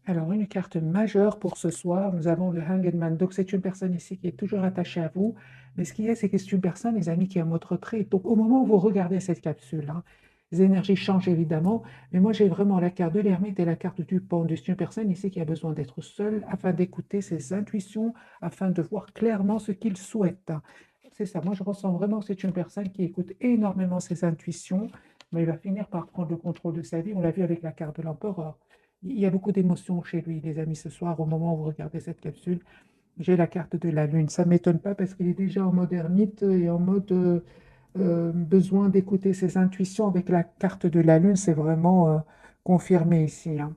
Alors, une carte majeure pour ce soir, nous avons le Hanged Man. Donc, c'est une personne ici qui est toujours attachée à vous. Mais ce qu'il y a, c'est que c'est une personne, les amis, qui est en mode retrait. Donc, au moment où vous regardez cette capsule, hein, les énergies changent évidemment. Mais moi, j'ai vraiment la carte de l'ermite et la carte du pendu. C'est une personne ici qui a besoin d'être seule afin d'écouter ses intuitions, afin de voir clairement ce qu'il souhaite. C'est ça. Moi, je ressens vraiment que c'est une personne qui écoute énormément ses intuitions, mais il va finir par prendre le contrôle de sa vie. On l'a vu avec la carte de l'empereur. Il y a beaucoup d'émotions chez lui, les amis, ce soir, au moment où vous regardez cette capsule. J'ai la carte de la Lune. Ça ne m'étonne pas parce qu'il est déjà en mode ermite et en mode besoin d'écouter ses intuitions. Avec la carte de la Lune, c'est vraiment confirmé ici, hein.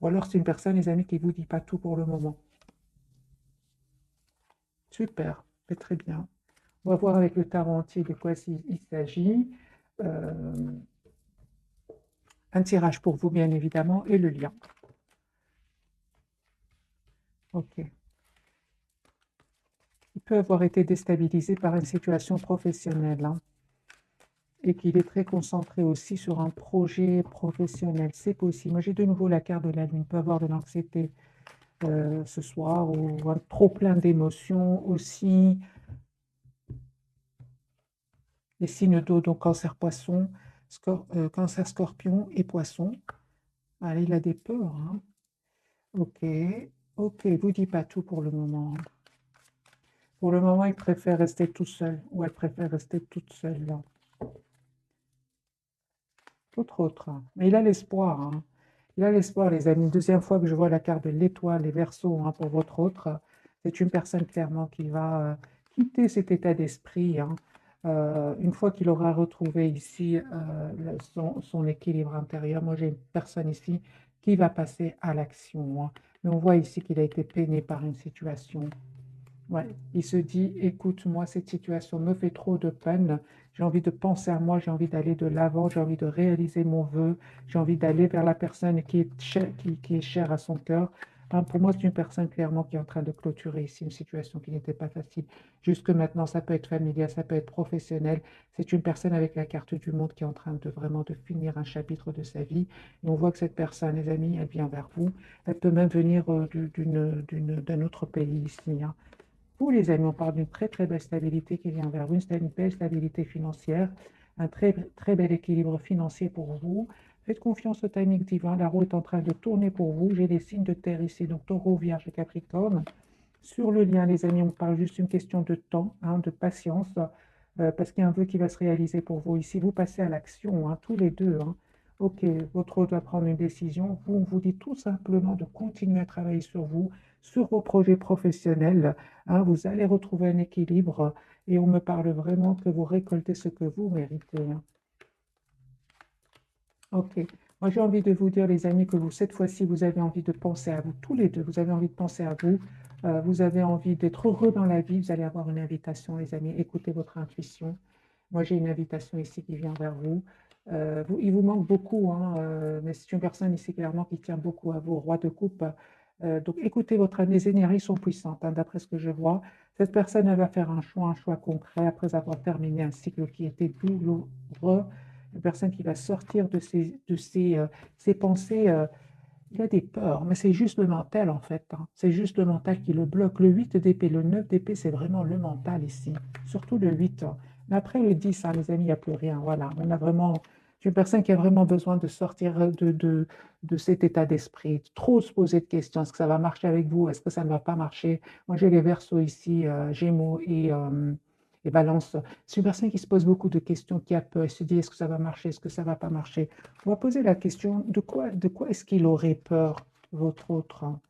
Ou alors c'est une personne, les amis, qui ne vous dit pas tout pour le moment. Super, c'est très bien. On va voir avec le tarot entier de quoi il s'agit. Euh, un tirage pour vous, bien évidemment, et le lien. OK. Il peut avoir été déstabilisé par une situation professionnelle, hein, et qu'il est très concentré aussi sur un projet professionnel. C'est possible. Moi, j'ai de nouveau la carte de la Lune. Il peut avoir de l'anxiété ce soir ou un trop plein d'émotions aussi. Les signes d'eau, donc cancer poisson, cancer scorpion et poisson. Allez, il a des peurs, hein. Ok, ok, vous dites pas tout pour le moment. Pour le moment, il préfère rester tout seul ou elle préfère rester toute seule là. Autre. Mais il a l'espoir, hein. Il a l'espoir, les amis. Deuxième fois que je vois la carte de l'étoile, les versos, hein, pour votre autre. C'est une personne clairement qui va quitter cet état d'esprit, hein. Une fois qu'il aura retrouvé ici son équilibre intérieur. Moi, j'ai une personne ici qui va passer à l'action, hein. Mais on voit ici qu'il a été peiné par une situation. Ouais, il se dit, écoute, moi, cette situation me fait trop de peine. J'ai envie de penser à moi, j'ai envie d'aller de l'avant, j'ai envie de réaliser mon vœu, j'ai envie d'aller vers la personne qui est chère à son cœur. Hein, pour moi, c'est une personne clairement qui est en train de clôturer ici une situation qui n'était pas facile. Jusque maintenant, ça peut être familial, ça peut être professionnel. C'est une personne avec la carte du monde qui est en train de vraiment de finir un chapitre de sa vie. Et on voit que cette personne, les amis, elle vient vers vous. Elle peut même venir d'un autre pays ici, hein. Vous, les amis, on parle d'une très très belle stabilité qui vient vers vous, une belle stabilité financière, un très très bel équilibre financier pour vous. Faites confiance au timing divin, la roue est en train de tourner pour vous. J'ai des signes de terre ici, donc taureau, vierge et capricorne. Sur le lien, les amis, on parle juste d'une question de temps, hein, de patience, parce qu'il y a un vœu qui va se réaliser pour vous ici. Vous passez à l'action, hein, tous les deux, hein. Ok, votre hôte va prendre une décision. Vous, on vous dit tout simplement de continuer à travailler sur vous, sur vos projets professionnels, hein. Vous allez retrouver un équilibre et on me parle vraiment que vous récoltez ce que vous méritez, hein. Ok. Moi, j'ai envie de vous dire, les amis, que vous, cette fois-ci, vous avez envie de penser à vous, tous les deux. Vous avez envie de penser à vous. Vous avez envie d'être heureux dans la vie. Vous allez avoir une invitation, les amis. Écoutez votre intuition. Moi, j'ai une invitation ici qui vient vers vous. Il vous manque beaucoup, hein, mais c'est une personne ici clairement qui tient beaucoup à vous, roi de coupe. Donc, écoutez votre les énergies sont puissantes, hein, d'après ce que je vois. Cette personne, elle va faire un choix concret après avoir terminé un cycle qui était douloureux. Une personne qui va sortir ses pensées. Il a des peurs, mais c'est juste le mental en fait, hein. C'est juste le mental qui le bloque. Le 8 d'épée, le 9 d'épée, c'est vraiment le mental ici. Surtout le 8, hein. Mais après le 10, hein, les amis, il n'y a plus rien. Voilà, on a vraiment. C'est une personne qui a vraiment besoin de sortir de cet état d'esprit. Trop se poser de questions. Est-ce que ça va marcher avec vous? Est-ce que ça ne va pas marcher? Moi, j'ai les Verseaux ici, Gémeaux et Balance. C'est une personne qui se pose beaucoup de questions, qui a peur. Elle se dit, est-ce que ça va marcher? Est-ce que ça ne va pas marcher? On va poser la question, de quoi est-ce qu'il aurait peur, votre autre, hein?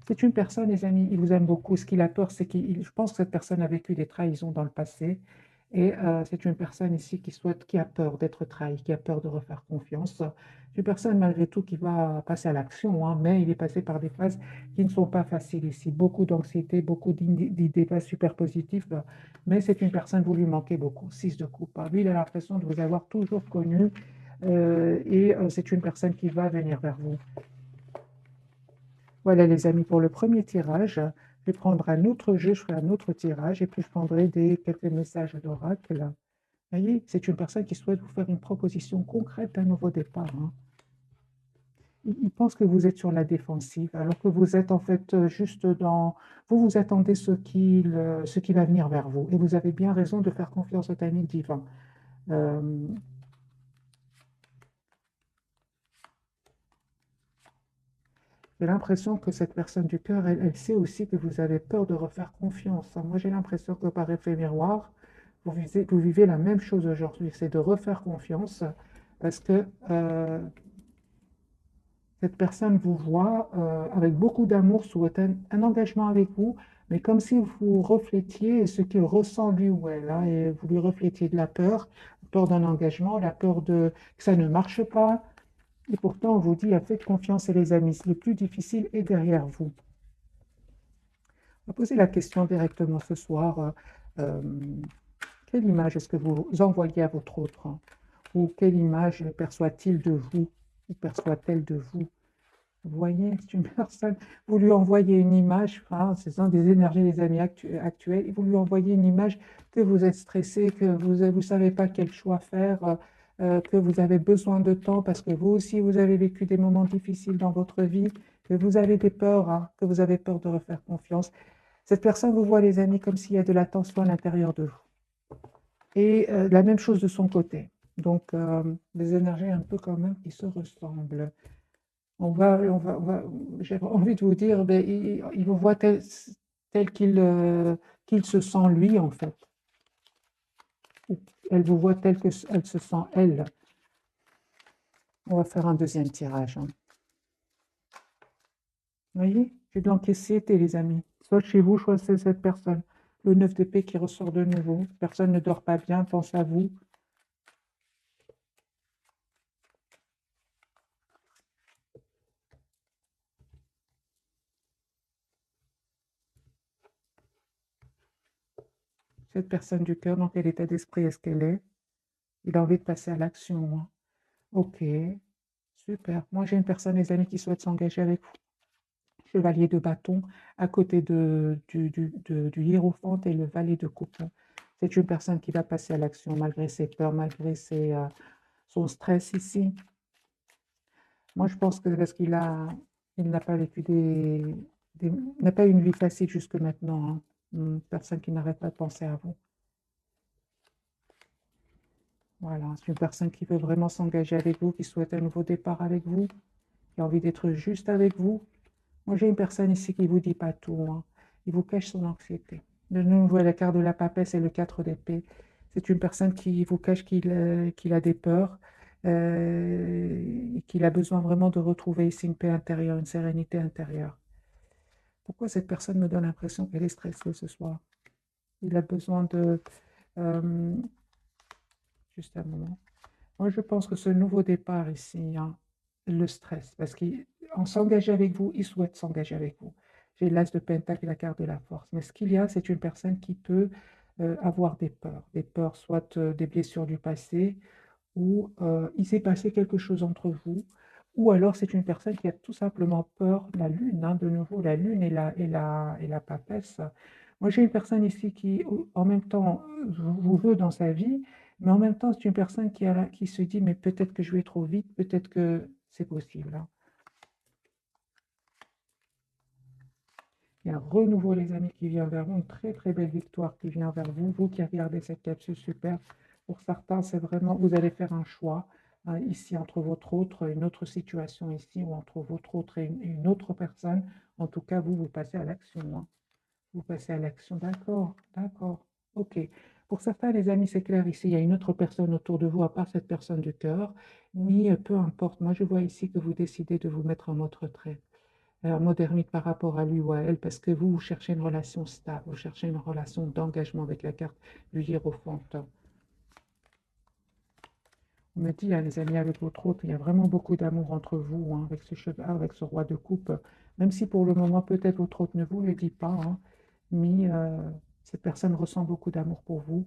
C'est une personne, les amis, il vous aime beaucoup. Ce qu'il a peur, c'est je pense que cette personne a vécu des trahisons dans le passé. Et c'est une personne ici qui a peur d'être trahi, qui a peur de refaire confiance. C'est une personne, malgré tout, qui va passer à l'action, hein, mais il est passé par des phases qui ne sont pas faciles ici. Beaucoup d'anxiété, beaucoup d'idées pas super positives. Mais c'est une personne, vous lui manquez beaucoup. Six de coupe, hein. Lui, il a l'impression de vous avoir toujours connu. Et c'est une personne qui va venir vers vous. Voilà les amis pour le premier tirage. Je vais prendre un autre jeu, je ferai un autre tirage et puis je prendrai quelques messages d'oracle. Voyez, c'est une personne qui souhaite vous faire une proposition concrète d'un nouveau départ, hein. Il pense que vous êtes sur la défensive, alors que vous êtes en fait juste dans... vous attendez ce qui va venir vers vous. Et vous avez bien raison de faire confiance au timing divin. Euh, j'ai l'impression que cette personne du cœur, elle sait aussi que vous avez peur de refaire confiance, hein. Moi, j'ai l'impression que par effet miroir, vous vivez la même chose aujourd'hui, c'est de refaire confiance parce que cette personne vous voit avec beaucoup d'amour, souhaite un engagement avec vous, mais comme si vous reflétiez ce qu'il ressent lui ou elle, hein, et vous lui reflétiez de la peur d'un engagement, la peur que ça ne marche pas. Et pourtant, on vous dit, faites confiance et les amis, le plus difficile est derrière vous. On va poser la question directement ce soir. Euh, quelle image est-ce que vous envoyez à votre autre, hein? Ou quelle image perçoit-il de vous? Ou perçoit-elle de vous? Vous voyez, c'est une personne, vous lui envoyez une image, hein, ce sont des énergies des amis actuels, et vous lui envoyez une image que vous êtes stressé, que vous ne savez pas quel choix faire, que vous avez besoin de temps parce que vous aussi, vous avez vécu des moments difficiles dans votre vie, que vous avez des peurs, hein, que vous avez peur de refaire confiance. Cette personne vous voit, les amis, comme s'il y a de la tension à l'intérieur de vous. Et la même chose de son côté. Donc, des énergies un peu quand même qui se ressemblent. J'ai envie de vous dire, ben, il vous voit tel qu'il se sent lui, en fait. Ou elle vous voit tel qu'elle se sent elle. On va faire un deuxième tirage, hein. Vous voyez, j'ai de l'anxiété, les amis. Soit chez vous, soit c'est cette personne. Le 9 d'épée qui ressort de nouveau. Personne ne dort pas bien, pense à vous. Cette personne du cœur, dans quel état d'esprit est-ce qu'elle est? Il a envie de passer à l'action, hein. Ok, super. Moi, j'ai une personne, les amis, qui souhaite s'engager avec vous. Chevalier de bâton à côté du hiérophante et le valet de coupe. C'est une personne qui va passer à l'action malgré ses peurs, malgré son stress ici. Moi, je pense que parce il n'a pas vécu n'a pas eu une vie facile jusque maintenant, hein. Une personne qui n'arrête pas de penser à vous. Voilà, c'est une personne qui veut vraiment s'engager avec vous, qui souhaite un nouveau départ avec vous, qui a envie d'être juste avec vous. Moi, j'ai une personne ici qui ne vous dit pas tout, hein. Il vous cache son anxiété. De nouveau, la carte de la papesse et le 4 d'épée. C'est une personne qui vous cache qu'il a des peurs, et qu'il a besoin vraiment de retrouver ici une paix intérieure, une sérénité intérieure. Pourquoi cette personne me donne l'impression qu'elle est stressée ce soir? Il a besoin de... euh, juste un moment. Moi, je pense que ce nouveau départ ici, hein, le stress, parce qu'en s'engager avec vous, il souhaite s'engager avec vous. J'ai l'as de Pentacle et la carte de la force. Mais ce qu'il y a, c'est une personne qui peut avoir des peurs, soit des blessures du passé, ou il s'est passé quelque chose entre vous, ou alors c'est une personne qui a tout simplement peur de la lune, hein, de nouveau, la lune et la papesse. Moi, j'ai une personne ici qui, en même temps, vous veut dans sa vie, mais en même temps, c'est une personne qui se dit, mais peut-être que je vais trop vite, peut-être que c'est possible, hein. Il y a un renouveau, les amis, qui vient vers vous, une très très belle victoire qui vient vers vous. Vous qui regardez cette capsule, super. Pour certains, c'est vraiment, vous allez faire un choix, hein, ici entre votre autre, une autre situation ici, ou entre votre autre et une autre personne. En tout cas, vous passez à l'action, hein. Vous passez à l'action, d'accord, d'accord, ok. Pour certains, les amis, c'est clair, ici, il y a une autre personne autour de vous, à part cette personne du cœur, mais peu importe. Moi, je vois ici que vous décidez de vous mettre en mode retrait, un mode ermite par rapport à lui ou à elle, parce que vous cherchez une relation stable, vous cherchez une relation d'engagement avec la carte du hiérophante. On me dit, hein, les amis, avec votre autre, il y a vraiment beaucoup d'amour entre vous, hein, avec ce cheval, avec ce roi de coupe, même si pour le moment, peut-être votre autre ne vous le dit pas, hein, mais cette personne ressent beaucoup d'amour pour vous.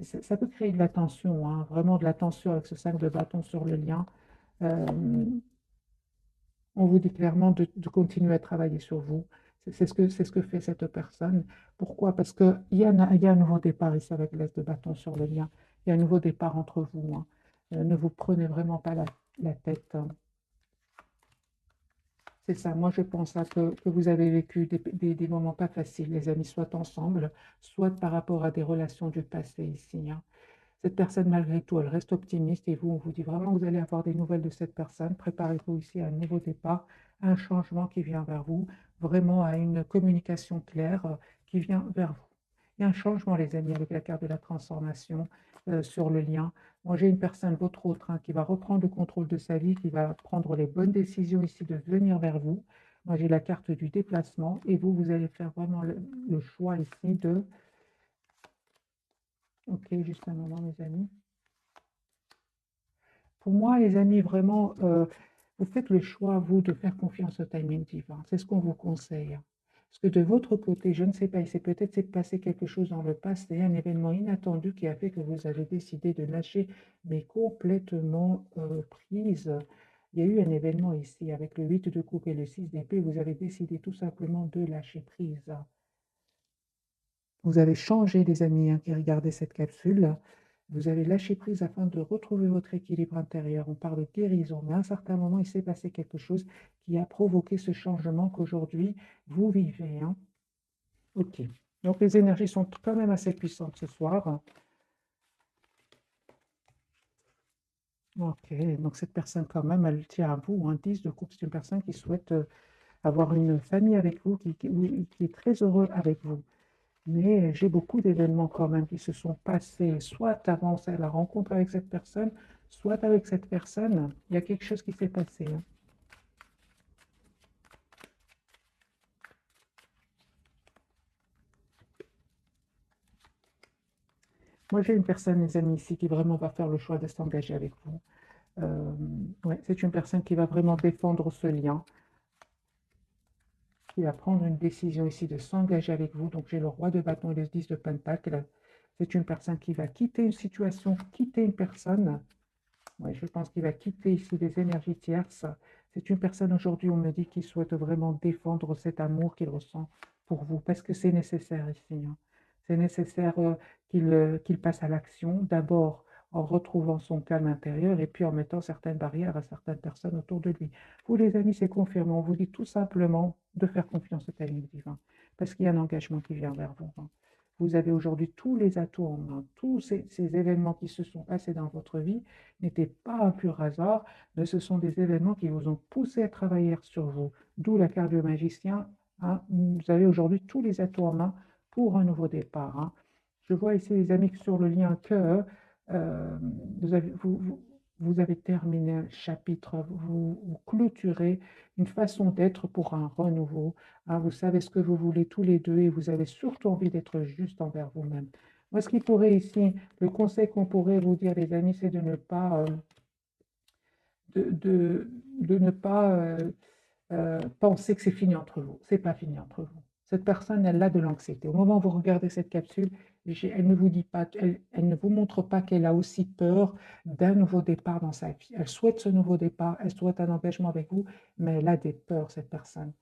Ça peut créer de la tension, hein, vraiment de la tension avec ce 5 de bâton sur le lien. Euh, on vous dit clairement de continuer à travailler sur vous. C'est ce que fait cette personne. Pourquoi? Parce qu'il y a un nouveau départ ici avec l'As de bâton sur le lien. Il y a un nouveau départ entre vous, hein. Ne vous prenez vraiment pas la tête, hein. C'est ça, moi je pense hein, que vous avez vécu des moments pas faciles, les amis, soit ensemble, soit par rapport à des relations du passé ici, hein. Cette personne, malgré tout, elle reste optimiste et vous, on vous dit vraiment que vous allez avoir des nouvelles de cette personne. Préparez-vous ici à un nouveau départ, à un changement qui vient vers vous, vraiment à une communication claire qui vient vers vous. Il y a un changement, les amis, avec la carte de la transformation sur le lien. Moi, j'ai une personne, votre autre, hein, qui va reprendre le contrôle de sa vie, qui va prendre les bonnes décisions ici de venir vers vous. Moi, j'ai la carte du déplacement et vous, vous allez faire vraiment le choix ici de... Ok, juste un moment, mes amis. Pour moi, les amis, vraiment, vous faites le choix, vous, de faire confiance au timing divin. C'est ce qu'on vous conseille. Parce que de votre côté, je ne sais pas, il s'est peut-être passé quelque chose dans le passé, un événement inattendu qui a fait que vous avez décidé de lâcher, mais complètement prise. Il y a eu un événement ici avec le 8 de coupe et le 6 d'épée, vous avez décidé tout simplement de lâcher prise. Vous avez changé, les amis, hein, qui regardaient cette capsule. Vous avez lâché prise afin de retrouver votre équilibre intérieur. On parle de guérison, mais à un certain moment, il s'est passé quelque chose qui a provoqué ce changement qu'aujourd'hui, vous vivez, hein. Ok. Donc, les énergies sont quand même assez puissantes ce soir. Ok. Donc, cette personne, quand même, elle tient à vous. Un 10 de coupe, c'est une personne qui souhaite avoir une famille avec vous, qui est très heureux avec vous. Mais j'ai beaucoup d'événements quand même qui se sont passés, soit avant la rencontre avec cette personne, soit avec cette personne, il y a quelque chose qui s'est passé, hein. Moi, j'ai une personne, mes amis, ici, qui vraiment va faire le choix de s'engager avec vous. Euh, ouais, c'est une personne qui va vraiment défendre ce lien, qui va prendre une décision ici de s'engager avec vous. Donc, j'ai le roi de bâton et le 10 de pentacle. C'est une personne qui va quitter une situation, quitter une personne. Ouais, je pense qu'il va quitter ici des énergies tierces. C'est une personne aujourd'hui, on me dit, qui souhaite vraiment défendre cet amour qu'il ressent pour vous, parce que c'est nécessaire ici, hein. C'est nécessaire qu'il passe à l'action, d'abord en retrouvant son calme intérieur et puis en mettant certaines barrières à certaines personnes autour de lui. Vous, les amis, c'est confirmé. On vous dit tout simplement de faire confiance au timing divin, parce qu'il y a un engagement qui vient vers vous, hein. Vous avez aujourd'hui tous les atouts en main. Tous ces événements qui se sont passés dans votre vie n'étaient pas un pur hasard, mais ce sont des événements qui vous ont poussé à travailler sur vous. D'où la carte du magicien, hein. Vous avez aujourd'hui tous les atouts en main pour un nouveau départ, hein. Je vois ici, les amis, que sur le lien que euh, vous avez, vous avez terminé un chapitre, vous clôturez une façon d'être pour un renouveau, hein. Vous savez ce que vous voulez tous les deux et vous avez surtout envie d'être juste envers vous-même. Moi, ce qui pourrait ici, le conseil qu'on pourrait vous dire, les amis, c'est de ne pas, de, de- de ne pas penser que c'est fini entre vous. C'est pas fini entre vous. Cette personne, elle a de l'anxiété. Au moment où vous regardez cette capsule, elle ne vous dit pas, elle ne vous montre pas qu'elle a aussi peur d'un nouveau départ dans sa vie. Elle souhaite ce nouveau départ, elle souhaite un engagement avec vous, mais elle a des peurs, cette personne.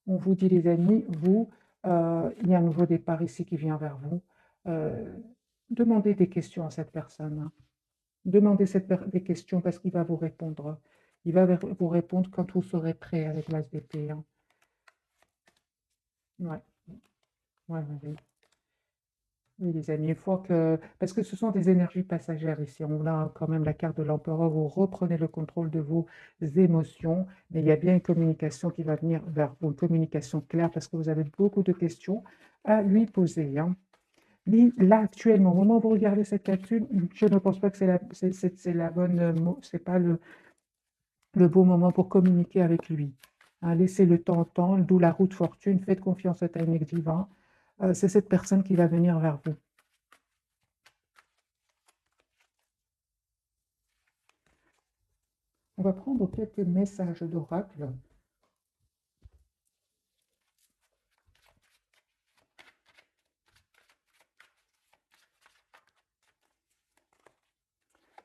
On vous dit, les amis, vous, il y a un nouveau départ ici qui vient vers vous. Euh, Demandez des questions à cette personne, hein. Demandez des questions parce qu'il va vous répondre. Il va vous répondre quand vous serez prêt avec l'as d'épée, hein. Ouais, ouais, ouais, ouais. Oui, les amis, une fois que... Parce que ce sont des énergies passagères ici. On a quand même la carte de l'empereur. Vous reprenez le contrôle de vos émotions, mais il y a bien une communication qui va venir vers vous, une communication claire parce que vous avez beaucoup de questions à lui poser, hein. Mais là, actuellement, au moment où vous regardez cette capsule, je ne pense pas que c'est la bonne, c'est pas le beau moment pour communiquer avec lui, hein. Laissez le temps au temps, d'où la roue de fortune. Faites confiance au timing divin. C'est cette personne qui va venir vers vous. On va prendre quelques messages d'oracle.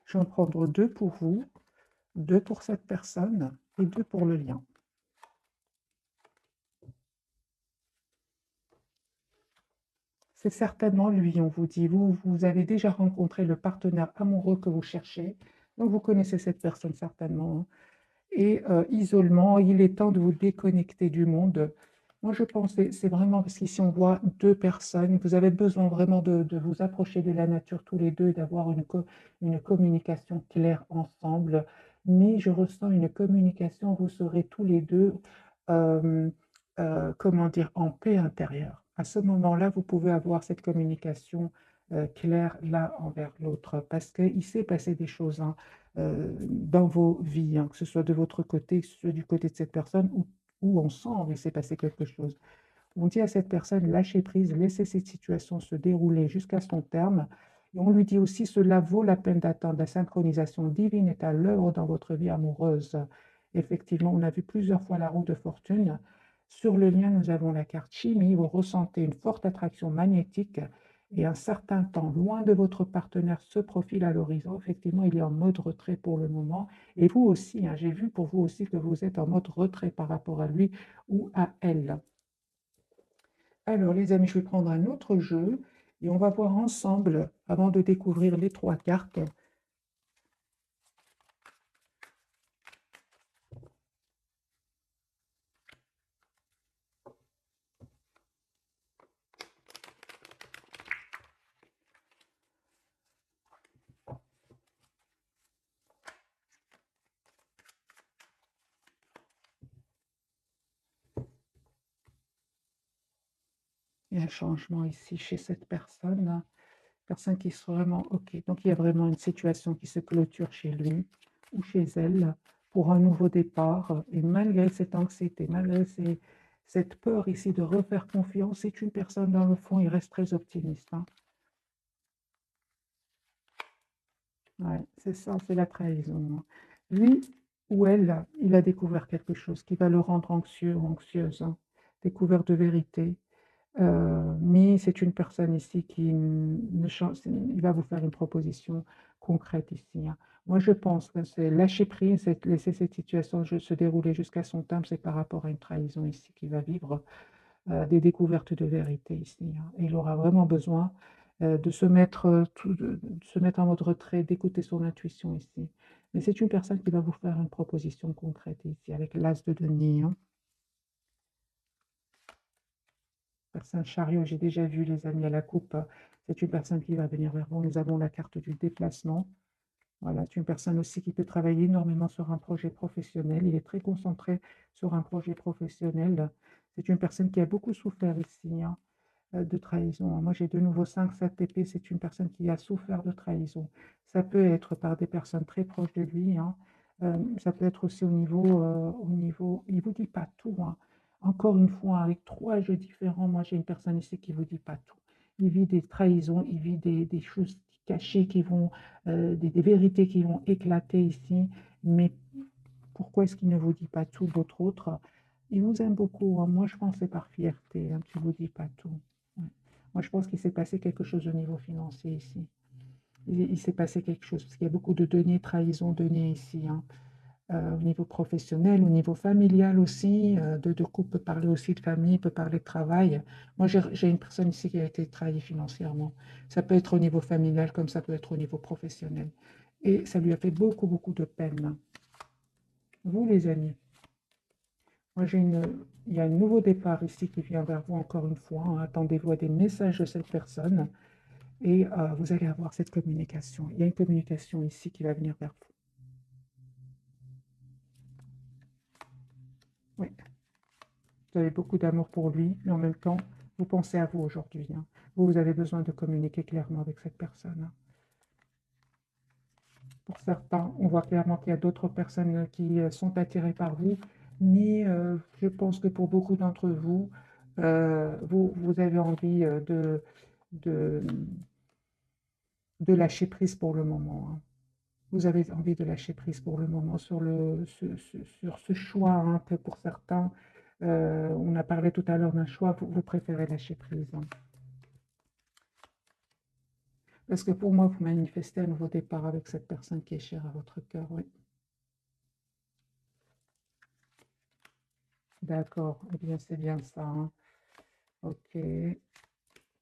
Je vais en prendre deux pour vous, deux pour cette personne et deux pour le lien. C'est certainement lui, on vous dit. Vous avez déjà rencontré le partenaire amoureux que vous cherchez, donc vous connaissez cette personne certainement, hein. Et isolement, il est temps de vous déconnecter du monde. Moi, je pense que c'est vraiment parce qu'ici, on voit deux personnes. Vous avez besoin vraiment de vous approcher de la nature tous les deux et d'avoir une communication claire ensemble. Mais je ressens une communication, vous serez tous les deux, euh, comment dire, en paix intérieure. À ce moment-là, vous pouvez avoir cette communication claire l'un envers l'autre parce qu'il s'est passé des choses, hein, dans vos vies, hein, que ce soit de votre côté, que ce soit du côté de cette personne ou ensemble, il s'est passé quelque chose. On dit à cette personne, lâchez prise, laissez cette situation se dérouler jusqu'à son terme. Et on lui dit aussi, cela vaut la peine d'attendre. La synchronisation divine est à l'œuvre dans votre vie amoureuse. Effectivement, on a vu plusieurs fois la roue de fortune. Sur le lien, nous avons la carte chimie. Vous ressentez une forte attraction magnétique et un certain temps loin de votre partenaire se profile à l'horizon. Effectivement, il est en mode retrait pour le moment. Et vous aussi, hein, j'ai vu pour vous aussi que vous êtes en mode retrait par rapport à lui ou à elle. Alors, les amis, je vais prendre un autre jeu et on va voir ensemble, avant de découvrir les trois cartes. Il y a un changement ici chez cette personne, personne qui est vraiment OK. Donc, il y a vraiment une situation qui se clôture chez lui ou chez elle pour un nouveau départ. Et malgré cette anxiété, malgré cette peur ici de refaire confiance, c'est une personne, dans le fond, il reste très optimiste, hein. Ouais, c'est ça, c'est la trahison, hein. Lui ou elle, il a découvert quelque chose qui va le rendre anxieux ou anxieuse, hein. Découvert de vérité. Mais c'est une personne ici qui ne change, il va vous faire une proposition concrète ici, hein. Moi, je pense que c'est lâcher prise, c'est laisser cette situation se dérouler jusqu'à son terme, c'est par rapport à une trahison ici qu'il va vivre, des découvertes de vérité ici, hein. Et il aura vraiment besoin de se mettre, de se mettre en mode retrait, d'écouter son intuition ici. Mais c'est une personne qui va vous faire une proposition concrète ici, avec l'as de denier, hein. Personne chariot, j'ai déjà vu les amis à la coupe. C'est une personne qui va venir vers vous. Nous avons la carte du déplacement. Voilà, c'est une personne aussi qui peut travailler énormément sur un projet professionnel. Il est très concentré sur un projet professionnel. C'est une personne qui a beaucoup souffert ici, hein, de trahison, hein. Moi, j'ai de nouveau 5-7 épées. C'est une personne qui a souffert de trahison. Ça peut être par des personnes très proches de lui, hein. Ça peut être aussi il ne vous dit pas tout, hein. Encore une fois, avec trois jeux différents, moi, j'ai une personne ici qui ne vous dit pas tout. Il vit des trahisons, il vit des choses cachées qui vont, des vérités qui vont éclater ici. Mais pourquoi est-ce qu'il ne vous dit pas tout, votre autre? Il vous aime beaucoup, hein. Moi, je pense que c'est par fierté, hein, qu'il ne vous dit pas tout. Ouais. Moi, je pense qu'il s'est passé quelque chose au niveau financier ici. Il s'est passé quelque chose, parce qu'il y a beaucoup de deniers, trahison, deniers ici, hein. Au niveau professionnel, au niveau familial aussi, de couple peut parler aussi de famille, peut parler de travail. Moi, j'ai une personne ici qui a été trahie financièrement. Ça peut être au niveau familial comme ça peut être au niveau professionnel. Et ça lui a fait beaucoup, beaucoup de peine. Vous, les amis, moi, il y a un nouveau départ ici qui vient vers vous encore une fois, hein. Attendez-vous à des messages de cette personne et vous allez avoir cette communication. Il y a une communication ici qui va venir vers vous. Oui, vous avez beaucoup d'amour pour lui, mais en même temps, vous pensez à vous aujourd'hui, hein. Vous avez besoin de communiquer clairement avec cette personne, hein. Pour certains, on voit clairement qu'il y a d'autres personnes qui sont attirées par vous, mais je pense que pour beaucoup d'entre vous, vous avez envie de, de lâcher prise pour le moment, hein. Vous avez envie de lâcher prise pour le moment sur ce choix, hein, que pour certains, on a parlé tout à l'heure d'un choix, vous préférez lâcher prise, hein. Parce que pour moi, vous manifestez un nouveau départ avec cette personne qui est chère à votre cœur, oui. D'accord, eh bien c'est bien ça, hein. Ok,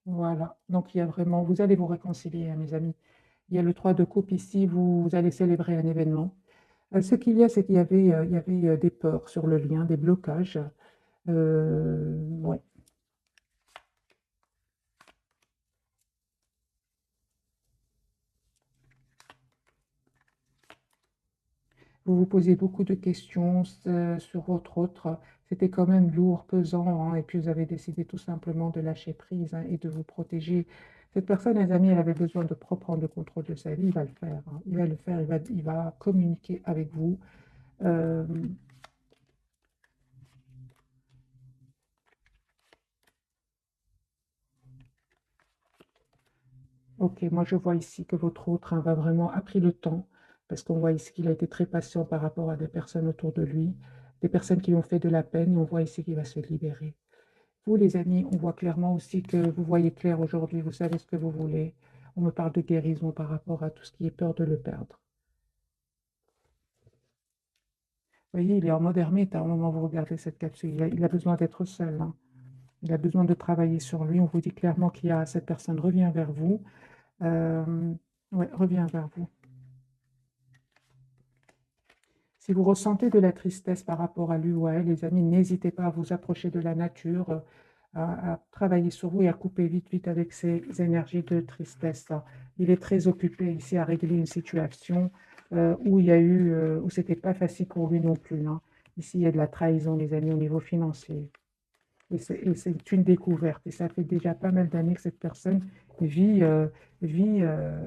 Voilà. Donc, il y a vraiment, vous allez vous réconcilier, hein, mes amis. Il y a le 3 de coupe ici, vous allez célébrer un événement. Ce qu'il y a, c'est qu'il y avait des peurs sur le lien, des blocages. Ouais. Vous vous posez beaucoup de questions sur votre autre. C'était quand même lourd, pesant, hein, et puis vous avez décidé tout simplement de lâcher prise, hein, et de vous protéger. Cette personne, les amis, elle avait besoin de reprendre le contrôle de sa vie. Il va le faire, hein. Il va le faire. Il va communiquer avec vous. Euh, ok, moi je vois ici que votre autre, hein, va vraiment a pris le temps, parce qu'on voit ici qu'il a été très patient par rapport à des personnes autour de lui, des personnes qui lui ont fait de la peine, et on voit ici qu'il va se libérer. Vous, les amis, on voit clairement aussi que vous voyez clair aujourd'hui, vous savez ce que vous voulez. On me parle de guérison par rapport à tout ce qui est peur de le perdre. Vous voyez, il est en mode ermite à un moment où vous regardez cette capsule. Il a besoin d'être seul, hein. Il a besoin de travailler sur lui. On vous dit clairement qu'il y a cette personne revient vers vous. Euh, ouais, revient vers vous. Si vous ressentez de la tristesse par rapport à lui ou à elle, les amis, n'hésitez pas à vous approcher de la nature, à travailler sur vous et à couper vite, vite avec ces énergies de tristesse. Il est très occupé ici à régler une situation où il y a eu, où c'était pas facile pour lui non plus, hein. Ici, il y a de la trahison, les amis, au niveau financier. Et c'est une découverte. Et ça fait déjà pas mal d'années que cette personne vit,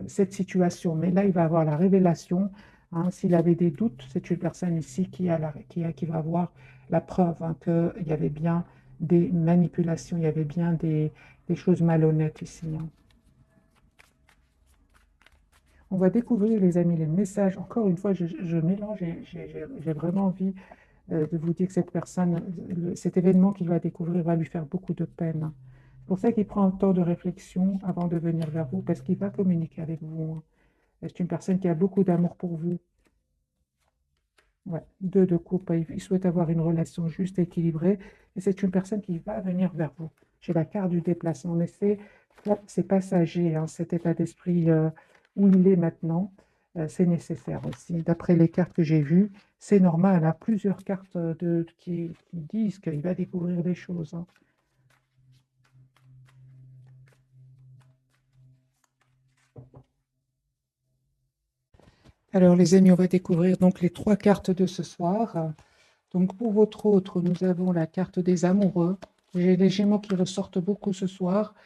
cette situation. Mais là, il va avoir la révélation, hein. S'il avait des doutes, c'est une personne ici qui va avoir la preuve, hein, qu'il y avait bien des manipulations, il y avait bien des choses malhonnêtes ici, hein. On va découvrir, les amis, les messages. Encore une fois, je mélange et j'ai vraiment envie de vous dire que cette personne, cet événement qu'il va découvrir va lui faire beaucoup de peine. C'est pour ça qu'il prend un temps de réflexion avant de venir vers vous, parce qu'il va communiquer avec vous, hein. C'est une personne qui a beaucoup d'amour pour vous. Ouais. Deux de coupe, il souhaite avoir une relation juste, équilibrée, et c'est une personne qui va venir vers vous. J'ai la carte du déplacement, mais c'est passager, hein, cet état d'esprit où il est maintenant, c'est nécessaire aussi. D'après les cartes que j'ai vues, c'est normal, hein, plusieurs cartes qui disent qu'il va découvrir des choses, hein. Alors, les amis, on va découvrir donc les trois cartes de ce soir. Donc, pour votre autre, nous avons la carte des amoureux. J'ai les Gémeaux qui ressortent beaucoup ce soir.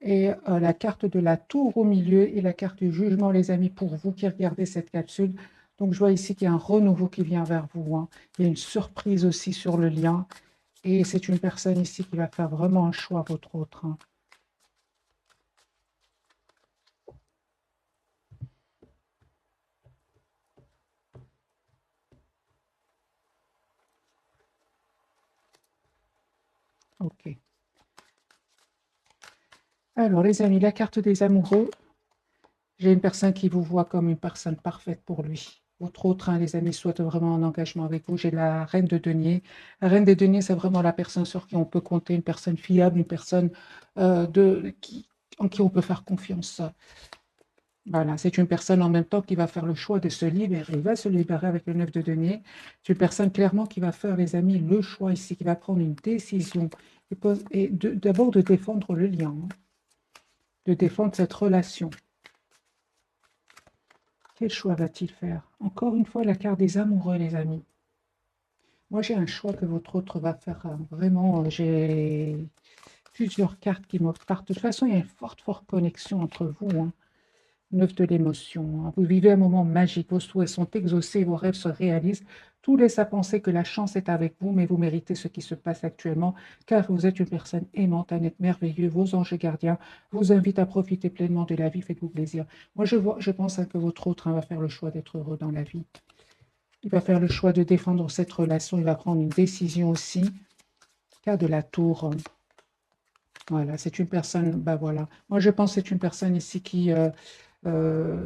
Et la carte de la tour au milieu et la carte du jugement, les amis, pour vous qui regardez cette capsule. Donc, je vois ici qu'il y a un renouveau qui vient vers vous, hein. Il y a une surprise aussi sur le lien. Et c'est une personne ici qui va faire vraiment un choix, votre autre, hein. OK. Alors, les amis, la carte des amoureux, j'ai une personne qui vous voit comme une personne parfaite pour lui. Votre autre, hein, les amis, souhaite vraiment un engagement avec vous. J'ai la reine de denier. La reine des deniers, c'est vraiment la personne sur qui on peut compter, une personne fiable, une personne en qui on peut faire confiance. Voilà, c'est une personne en même temps qui va faire le choix de se libérer. Il va se libérer avec le 9 de denier. C'est une personne clairement qui va faire, les amis, le choix ici, qui va prendre une décision et d'abord de défendre le lien, hein, de défendre cette relation. Quel choix va-t-il faire? Encore une fois, la carte des amoureux, les amis. Moi, j'ai un choix que votre autre va faire, hein. Vraiment, j'ai plusieurs cartes qui me partent. De toute façon, il y a une forte, forte connexion entre vous, hein. 9 de l'émotion, hein. Vous vivez un moment magique. Vos souhaits sont exaucés, vos rêves se réalisent. Tout laisse à penser que la chance est avec vous, mais vous méritez ce qui se passe actuellement, car vous êtes une personne aimante, un être merveilleux. Vos anges gardiens vous invitent à profiter pleinement de la vie. Faites-vous plaisir. Moi, je pense, hein, que votre autre, hein, va faire le choix d'être heureux dans la vie. Il va faire le choix de défendre cette relation. Il va prendre une décision aussi. Car de la tour, voilà, c'est une personne, ben voilà. Moi, je pense que c'est une personne ici euh,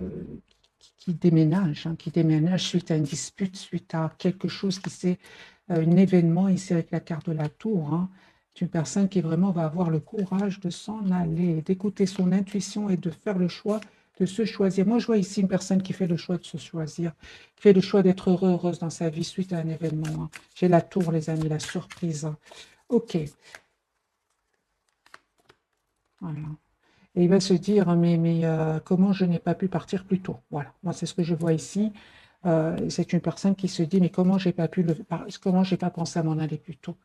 qui déménage, hein, qui déménage suite à une dispute, suite à quelque chose qui s'est, un événement ici avec la carte de la tour, hein. C'est une personne qui vraiment va avoir le courage de s'en aller, d'écouter son intuition et de faire le choix de se choisir. Moi, je vois ici une personne qui fait le choix de se choisir, qui fait le choix d'être heureuse dans sa vie suite à un événement. J'ai la tour, les amis, la surprise. Ok, voilà. Et il va se dire, mais comment je n'ai pas pu partir plus tôt? Voilà, moi c'est ce que je vois ici. C'est une personne qui se dit, mais comment j'ai pas pensé à m'en aller plus tôt?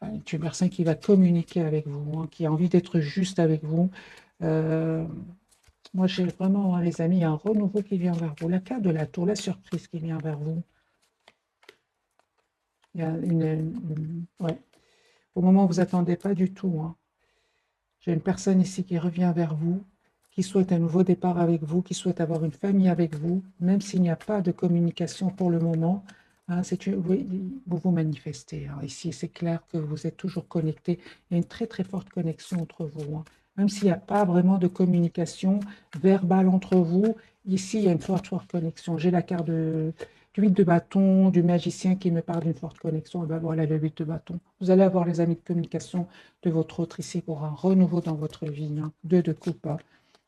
C'est une personne qui va communiquer avec vous, hein, qui a envie d'être juste avec vous. Euh, Moi, j'ai vraiment, hein, les amis, un renouveau qui vient vers vous. La carte de la tour, la surprise qui vient vers vous. Il y a ouais, au moment où vous attendez pas du tout, hein. J'ai une personne ici qui revient vers vous, qui souhaite un nouveau départ avec vous, qui souhaite avoir une famille avec vous, même s'il n'y a pas de communication pour le moment. Hein, vous vous manifestez, hein. Ici, c'est clair que vous êtes toujours connectés. Il y a une très très forte connexion entre vous, hein. Même s'il n'y a pas vraiment de communication verbale entre vous, ici, il y a une forte forte connexion. J'ai la carte du 8 de bâton, du magicien qui me parle d'une forte connexion. Et ben voilà le 8 de bâton. Vous allez avoir les amis de communication de votre autre ici pour un renouveau dans votre vie, hein. 2 de coupe, hein.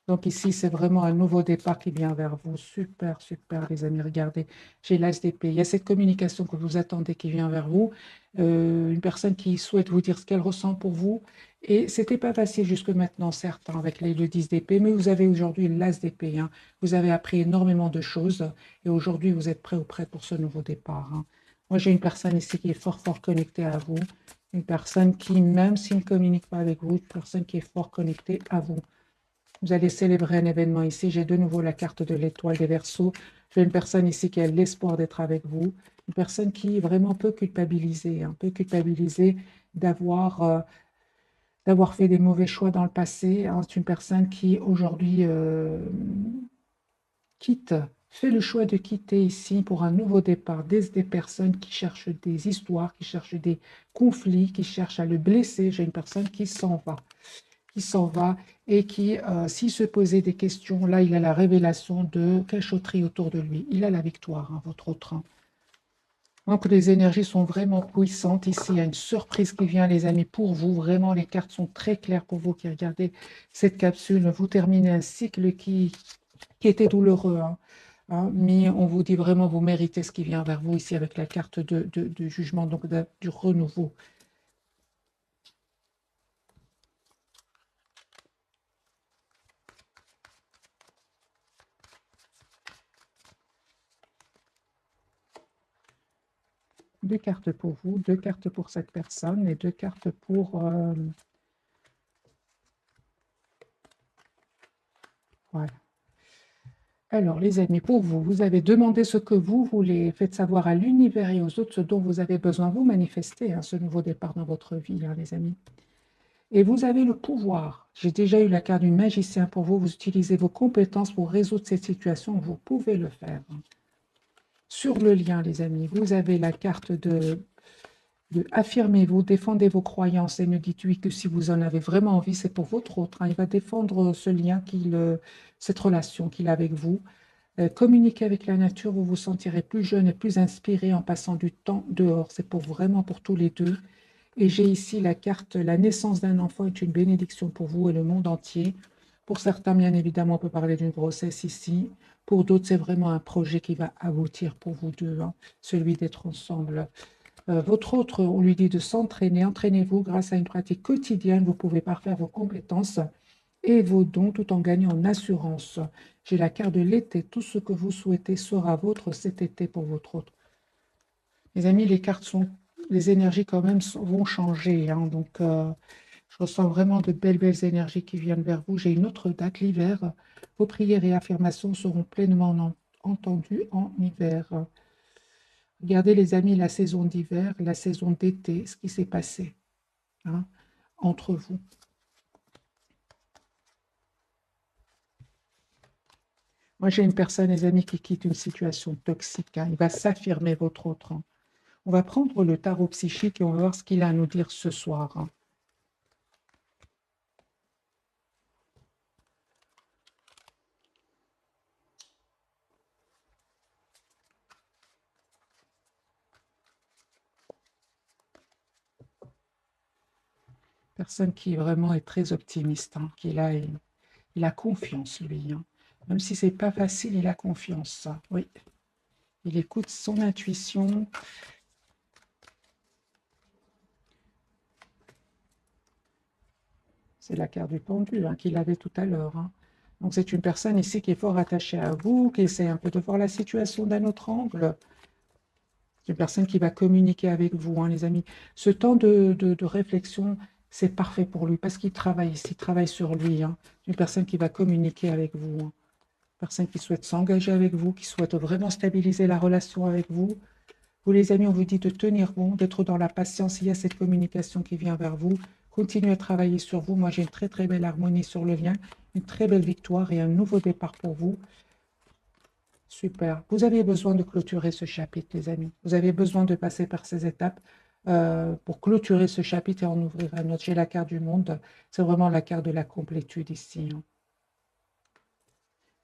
Donc ici, c'est vraiment un nouveau départ qui vient vers vous. Super, super, les amis. Regardez, j'ai l'As d'épée. Il y a cette communication que vous attendez qui vient vers vous. Une personne qui souhaite vous dire ce qu'elle ressent pour vous. Et c'était pas facile jusque maintenant, certes, hein, avec le 10 d'épée, mais vous avez aujourd'hui l'As d'épée, hein. Vous avez appris énormément de choses et aujourd'hui, vous êtes prêt ou prête pour ce nouveau départ, hein. Moi, j'ai une personne ici qui est fort, fort connectée à vous. Une personne qui, même s'il ne communique pas avec vous, une personne qui est fort connectée à vous. Vous allez célébrer un événement ici. J'ai de nouveau la carte de l'étoile des Verseaux. J'ai une personne ici qui a l'espoir d'être avec vous. Une personne qui vraiment peut culpabiliser, un peu culpabiliser d'avoir d'avoir fait des mauvais choix dans le passé, hein. C'est une personne qui aujourd'hui quitte, fait le choix de quitter ici pour un nouveau départ. Des personnes qui cherchent des histoires, qui cherchent des conflits, qui cherchent à le blesser. J'ai une personne qui s'en va et qui, s'il se posait des questions, là, il a la révélation de cachotterie autour de lui. Il a la victoire, hein, votre autre, hein. Donc, les énergies sont vraiment puissantes. Ici, il y a une surprise qui vient, les amis, pour vous. Vraiment, les cartes sont très claires pour vous qui regardez cette capsule. Vous terminez un cycle qui était douloureux, hein, hein, mais on vous dit vraiment, vous méritez ce qui vient vers vous ici avec la carte de jugement, donc du renouveau. Deux cartes pour vous, deux cartes pour cette personne et deux cartes pour... voilà. Alors, les amis, pour vous, vous avez demandé ce que vous voulez, faites savoir à l'univers et aux autres ce dont vous avez besoin. Vous manifestez, hein, ce nouveau départ dans votre vie, hein, les amis. Et vous avez le pouvoir. J'ai déjà eu la carte du magicien pour vous. Vous utilisez vos compétences pour résoudre cette situation. Vous pouvez le faire, hein. Sur le lien, les amis, vous avez la carte de affirmez-vous, défendez vos croyances et ne dites oui que si vous en avez vraiment envie, c'est pour votre autre, hein. Il va défendre ce lien, cette relation qu'il a avec vous. Communiquez avec la nature, vous vous sentirez plus jeune et plus inspiré en passant du temps dehors. C'est pour vraiment pour tous les deux. Et j'ai ici la carte, la naissance d'un enfant est une bénédiction pour vous et le monde entier. Pour certains, bien évidemment, on peut parler d'une grossesse ici. Pour d'autres, c'est vraiment un projet qui va aboutir pour vous deux, hein, celui d'être ensemble. Votre autre, on lui dit de s'entraîner. Entraînez-vous grâce à une pratique quotidienne. Vous pouvez parfaire vos compétences et vos dons tout en gagnant en assurance. J'ai la carte de l'été. Tout ce que vous souhaitez sera vôtre cet été pour votre autre. Les amis, les énergies quand même vont changer, hein. Donc, je ressens vraiment de belles, belles énergies qui viennent vers vous. J'ai une autre date, l'hiver. Vos prières et affirmations seront pleinement entendues en hiver. Regardez, les amis, la saison d'hiver, la saison d'été, ce qui s'est passé, hein, entre vous. Moi, j'ai une personne, les amis, qui quitte une situation toxique, hein. Il va s'affirmer, votre autre, hein. On va prendre le tarot psychique et on va voir ce qu'il a à nous dire ce soir, hein. Personne qui vraiment est très optimiste, hein, il a confiance, lui, hein. Même si c'est pas facile, il a confiance. Oui, il écoute son intuition. C'est la carte du pendu, hein, qu'il avait tout à l'heure, hein. Donc c'est une personne ici qui est fort attachée à vous, qui essaie un peu de voir la situation d'un autre angle. C'est une personne qui va communiquer avec vous, hein, les amis. Ce temps de réflexion, c'est parfait pour lui parce qu'il travaille ici, il travaille sur lui, hein. C'est une personne qui va communiquer avec vous, hein. Personne qui souhaite s'engager avec vous, qui souhaite vraiment stabiliser la relation avec vous. Vous, les amis, on vous dit de tenir bon, d'être dans la patience. Il y a cette communication qui vient vers vous. Continuez à travailler sur vous. Moi, j'ai une très, très belle harmonie sur le lien, une très belle victoire et un nouveau départ pour vous. Super. Vous avez besoin de clôturer ce chapitre, les amis. Vous avez besoin de passer par ces étapes pour clôturer ce chapitre et en ouvrir un autre. J'ai la carte du monde. C'est vraiment la carte de la complétude ici, hein.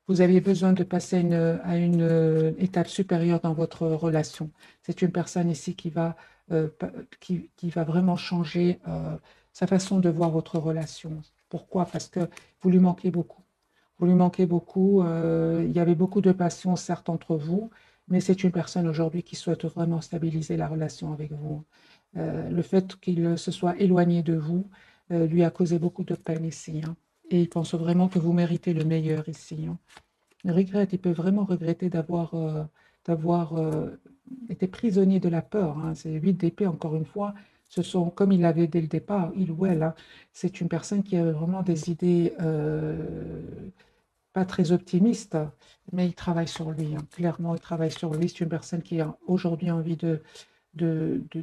Vous avez besoin de passer à une étape supérieure dans votre relation. C'est une personne ici qui va vraiment changer sa façon de voir votre relation. Pourquoi? Parce que vous lui manquez beaucoup. Vous lui manquez beaucoup. Il y avait beaucoup de passion, certes, entre vous, mais c'est une personne aujourd'hui qui souhaite vraiment stabiliser la relation avec vous. Le fait qu'il se soit éloigné de vous lui a causé beaucoup de peine ici, hein. Et il pense vraiment que vous méritez le meilleur ici, hein. Il regrette, il peut vraiment regretter d'avoir été prisonnier de la peur, hein. C'est 8 d'épée, encore une fois. Ce sont, comme il l'avait dès le départ, il ou elle, hein, c'est une personne qui a vraiment des idées pas très optimistes, mais il travaille sur lui, hein. Clairement, il travaille sur lui. C'est une personne qui a aujourd'hui envie de, de, de,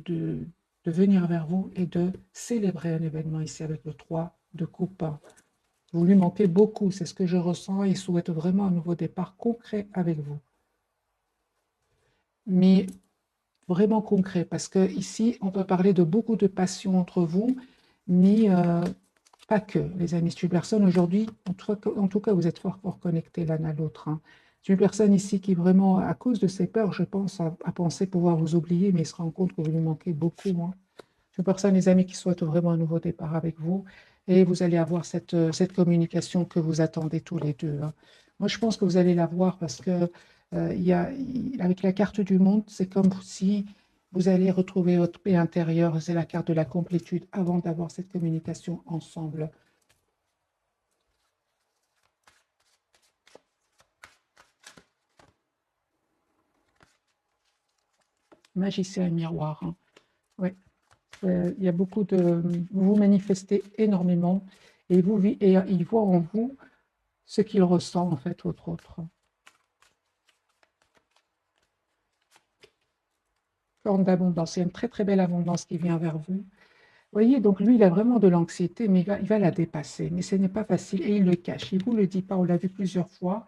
de venir vers vous et de célébrer un événement ici avec le 3 de coupe, hein. Vous lui manquez beaucoup, c'est ce que je ressens. Il souhaite vraiment un nouveau départ concret avec vous. Mais vraiment concret, parce que ici, on peut parler de beaucoup de passion entre vous, mais pas que, les amis. C'est une personne aujourd'hui, en tout cas, vous êtes fort, fort connectés l'un à l'autre, hein. C'est une personne ici qui vraiment, à cause de ses peurs, je pense, a pensé pouvoir vous oublier, mais il se rend compte que vous lui manquez beaucoup, hein. C'est une personne, les amis, qui souhaite vraiment un nouveau départ avec vous. Et vous allez avoir cette communication que vous attendez tous les deux, hein. Moi, je pense que vous allez l'avoir parce que avec la carte du monde, c'est comme si vous allez retrouver votre paix intérieure. C'est la carte de la complétude avant d'avoir cette communication ensemble. Magicien et miroir, hein. Oui, il y a beaucoup de... Vous vous manifestez énormément et il voit en vous ce qu'il ressent, en fait, autre. Forme d'abondance. Il y a une très très belle abondance qui vient vers vous. Vous voyez, donc lui, il a vraiment de l'anxiété, mais il va la dépasser. Mais ce n'est pas facile et il le cache. Il ne vous le dit pas, on l'a vu plusieurs fois.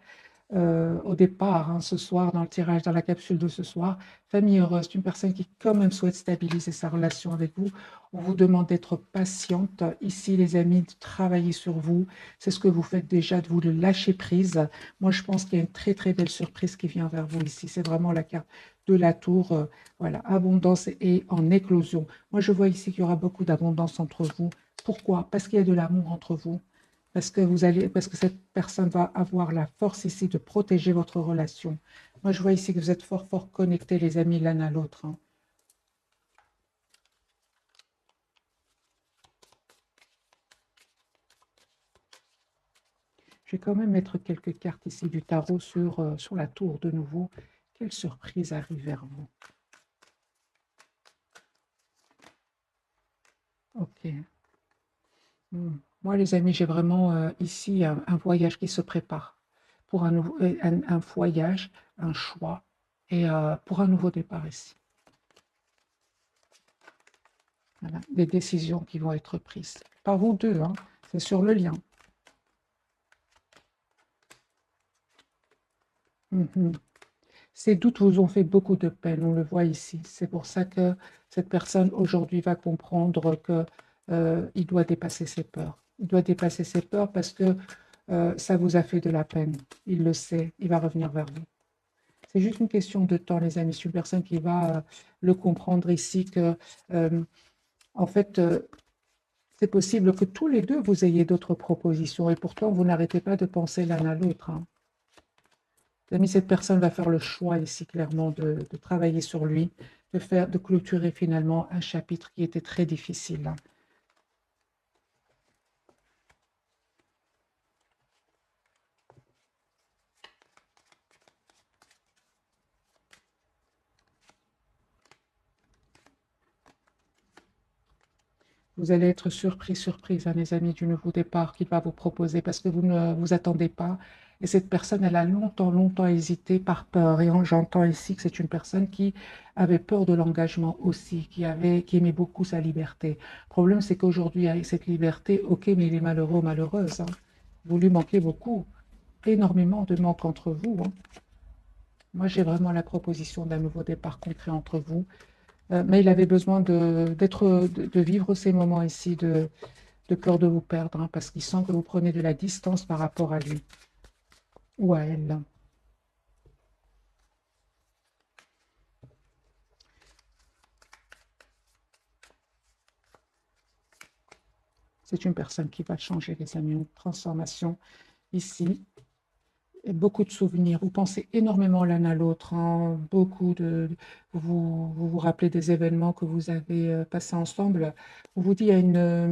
Au départ, hein, ce soir, dans le tirage, dans la capsule de ce soir. Famille heureuse, c'est une personne qui quand même souhaite stabiliser sa relation avec vous. On vous demande d'être patiente. Ici, les amis, de travailler sur vous. C'est ce que vous faites déjà, de vous le lâcher prise. Moi, je pense qu'il y a une très, très belle surprise qui vient vers vous ici. C'est vraiment la carte de la tour. Voilà, abondance et en éclosion. Moi, je vois ici qu'il y aura beaucoup d'abondance entre vous. Pourquoi? Parce qu'il y a de l'amour entre vous. Parce que cette personne va avoir la force ici de protéger votre relation. Moi, je vois ici que vous êtes fort, fort connectés, les amis, l'un à l'autre, hein. Je vais quand même mettre quelques cartes ici du tarot sur la tour de nouveau. Quelle surprise arrive vers vous? Ok. Moi, les amis, j'ai vraiment ici un voyage qui se prépare. Pour un voyage, un choix et pour un nouveau départ ici. Voilà, des décisions qui vont être prises. Par vous deux, hein, c'est sur le lien. Ces doutes vous ont fait beaucoup de peine, on le voit ici. C'est pour ça que cette personne aujourd'hui va comprendre que il doit dépasser ses peurs. Il doit dépasser ses peurs parce que ça vous a fait de la peine. Il le sait, il va revenir vers vous. C'est juste une question de temps, les amis. C'est une personne qui va le comprendre ici que, en fait, C'est possible que tous les deux, vous ayez d'autres propositions et pourtant, vous n'arrêtez pas de penser l'un à l'autre, hein. Les amis, cette personne va faire le choix ici, clairement, de travailler sur lui, de clôturer finalement un chapitre qui était très difficile, hein. Vous allez être surpris, surprise, hein, mes amis, du nouveau départ qu'il va vous proposer parce que vous ne vous attendez pas. Et cette personne, elle a longtemps, longtemps hésité par peur. Et j'entends ici que c'est une personne qui avait peur de l'engagement aussi, qui aimait beaucoup sa liberté. Le problème, c'est qu'aujourd'hui, avec cette liberté, ok, mais il est malheureux, malheureuse, hein. Vous lui manquez beaucoup, énormément de manque entre vous, hein. Moi, j'ai vraiment la proposition d'un nouveau départ concret entre vous. Mais il avait besoin de vivre ces moments ici de peur de vous perdre, hein, parce qu'il sent que vous prenez de la distance par rapport à lui ou à elle. C'est une personne qui va changer, les amis, une transformation ici. Et beaucoup de souvenirs. Vous pensez énormément l'un à l'autre, hein, vous rappelez des événements que vous avez passés ensemble. On vous dit, il y a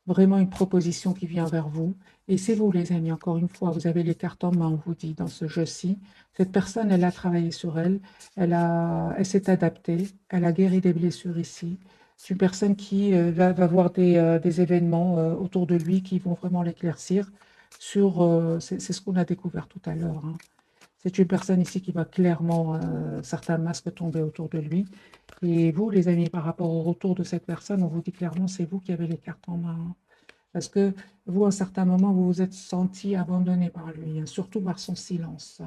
vraiment une proposition qui vient vers vous. Et c'est vous, les amis, encore une fois, vous avez les cartes en main, on vous dit, dans ce jeu-ci. Cette personne, elle a travaillé sur elle, elle s'est adaptée, elle a guéri des blessures ici. C'est une personne qui va voir des événements autour de lui qui vont vraiment l'éclaircir c'est ce qu'on a découvert tout à l'heure, hein. C'est une personne ici qui va clairement, certains masques tomber autour de lui. Et vous, les amis, par rapport au retour de cette personne, on vous dit clairement, c'est vous qui avez les cartes en main, hein. Parce que vous, à un certain moment, vous vous êtes senti abandonné par lui, hein, surtout par son silence.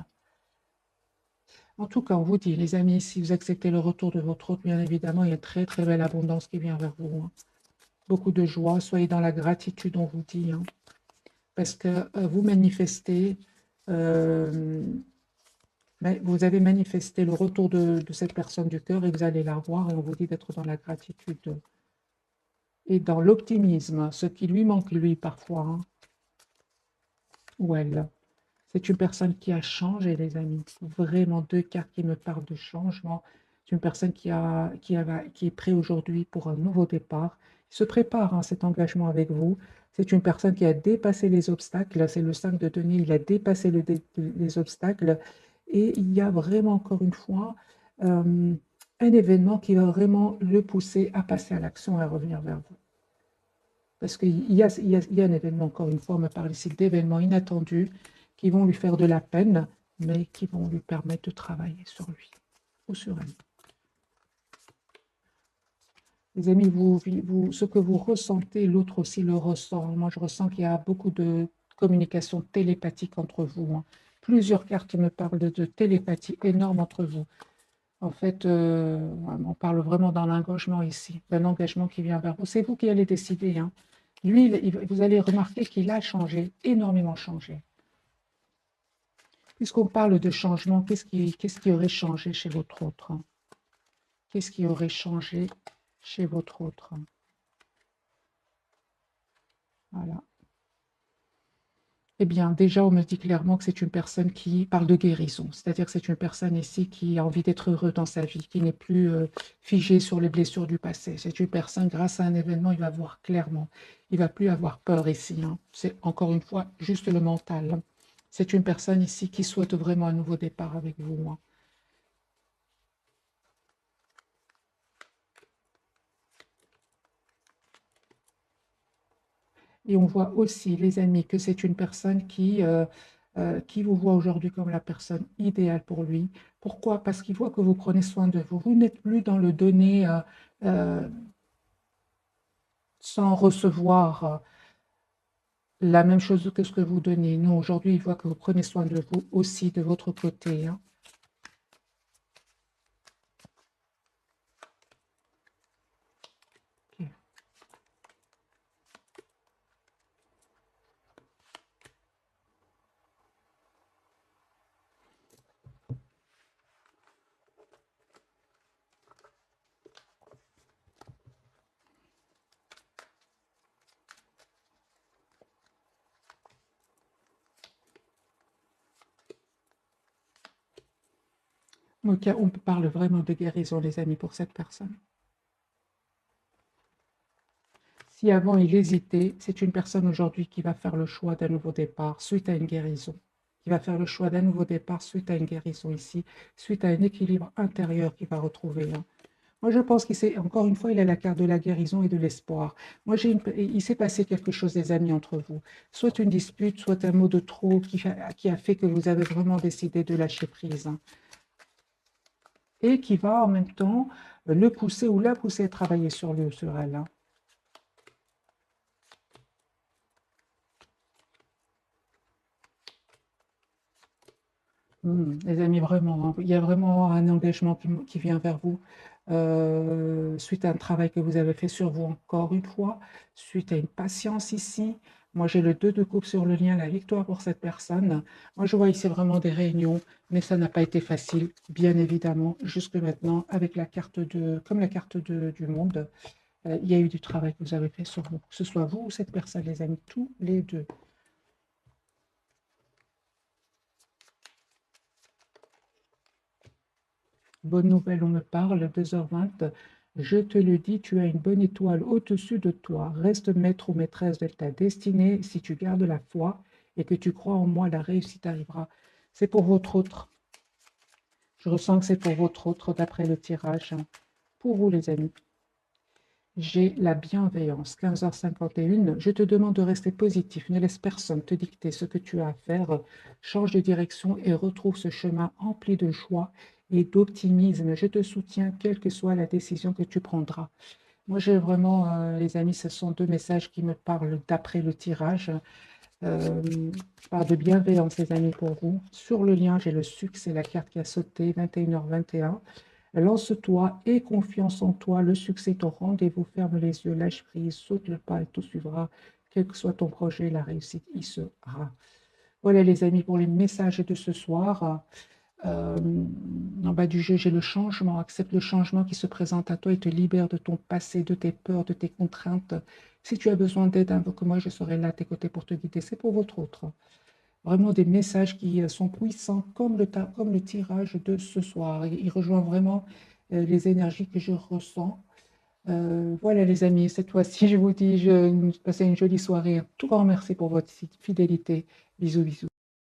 En tout cas, on vous dit, les amis, si vous acceptez le retour de votre hôte, bien évidemment, il y a une très très belle abondance qui vient vers vous, hein. Beaucoup de joie, soyez dans la gratitude, on vous dit, hein. Parce que vous manifestez, euh, vous avez manifesté le retour de cette personne du cœur et vous allez la voir et on vous dit d'être dans la gratitude et dans l'optimisme, ce qui lui manque lui parfois, hein, ou elle. C'est une personne qui a changé, les amis. Vraiment deux cartes qui me parlent de changement. C'est une personne qui est prête aujourd'hui pour un nouveau départ. Il se prépare à cet engagement avec vous. C'est une personne qui a dépassé les obstacles. C'est le 5 de denier. Il a dépassé les obstacles. Et il y a vraiment, encore une fois, un événement qui va vraiment le pousser à passer à l'action et à revenir vers vous. Parce qu'il y a un événement, encore une fois, on me parle ici d'événements inattendus qui vont lui faire de la peine, mais qui vont lui permettre de travailler sur lui ou sur elle. Les amis, ce que vous ressentez, l'autre aussi le ressent. Moi, je ressens qu'il y a beaucoup de communication télépathique entre vous, hein. Plusieurs cartes me parlent de télépathie énorme entre vous. En fait, on parle vraiment d'un engagement ici, d'un engagement qui vient vers vous. C'est vous qui allez décider, hein. Lui, vous allez remarquer qu'il a changé, énormément changé. Puisqu'on parle de changement, qu'est-ce qui aurait changé chez votre autre, hein? Qu'est-ce qui aurait changé chez votre autre, hein? Voilà. Eh bien, déjà, on me dit clairement que c'est une personne qui parle de guérison. C'est-à-dire que c'est une personne ici qui a envie d'être heureux dans sa vie, qui n'est plus figée sur les blessures du passé. C'est une personne, grâce à un événement, il va voir clairement. Il va plus avoir peur ici, hein. C'est encore une fois juste le mental, hein. C'est une personne ici qui souhaite vraiment un nouveau départ avec vous, hein. Et on voit aussi, les amis, que c'est une personne qui vous voit aujourd'hui comme la personne idéale pour lui. Pourquoi? Parce qu'il voit que vous prenez soin de vous. Vous n'êtes plus dans le donner euh, sans recevoir la même chose que ce que vous donnez. Non, aujourd'hui, il voit que vous prenez soin de vous aussi de votre côté, hein. Ok. Ok, on parle vraiment de guérison, les amis, pour cette personne. Si avant il hésitait, c'est une personne aujourd'hui qui va faire le choix d'un nouveau départ suite à une guérison. Qui va faire le choix d'un nouveau départ suite à une guérison ici, suite à un équilibre intérieur qu'il va retrouver là. Moi, je pense qu'il s'est, encore une fois, il a la carte de la guérison et de l'espoir. Moi, il s'est passé quelque chose, des amis, entre vous. Soit une dispute, soit un mot de trop qui a fait que vous avez vraiment décidé de lâcher prise, hein. Et qui va en même temps le pousser ou la pousser à travailler sur elle, hein. Les amis, vraiment, hein, il y a vraiment un engagement qui vient vers vous suite à un travail que vous avez fait sur vous encore une fois, suite à une patience ici. Moi, j'ai le 2 de coupe sur le lien, la victoire pour cette personne. Moi, je vois ici vraiment des réunions, mais ça n'a pas été facile, bien évidemment, jusque maintenant, avec la carte comme la carte du monde. Il y a eu du travail que vous avez fait sur vous, que ce soit vous ou cette personne, les amis, tous les deux. Bonne nouvelle, on me parle, 2h20. Je te le dis, tu as une bonne étoile au-dessus de toi. Reste maître ou maîtresse de ta destinée. Si tu gardes la foi et que tu crois en moi, la réussite arrivera. C'est pour votre autre. Je ressens que c'est pour votre autre, d'après le tirage. Pour vous, les amis. J'ai la bienveillance. 15h51. Je te demande de rester positif. Ne laisse personne te dicter ce que tu as à faire. Change de direction et retrouve ce chemin empli de joie et d'optimisme. Je te soutiens, quelle que soit la décision que tu prendras. Moi, j'ai vraiment, les amis, ce sont deux messages qui me parlent d'après le tirage. Je parle de bienveillance, les amis, pour vous. Sur le lien, j'ai le succès, la carte qui a sauté, 21h21. Lance-toi et confiance en toi. Le succès est au rendez-vous. Ferme les yeux, lâche prise, saute le pas et tout suivra. Quel que soit ton projet, la réussite y sera. Voilà, les amis, pour les messages de ce soir. Euh, En bas du jeu, j'ai le changement. Accepte le changement qui se présente à toi et te libère de ton passé, de tes peurs, de tes contraintes. Si tu as besoin d'aide, invoque-moi, je serai là à tes côtés pour te guider. C'est pour votre autre. Vraiment des messages qui sont puissants comme le tirage de ce soir. Il rejoint vraiment les énergies que je ressens. Voilà les amis, cette fois-ci, je vous dis, passez une jolie soirée. Un tout grand merci pour votre fidélité. Bisous, bisous.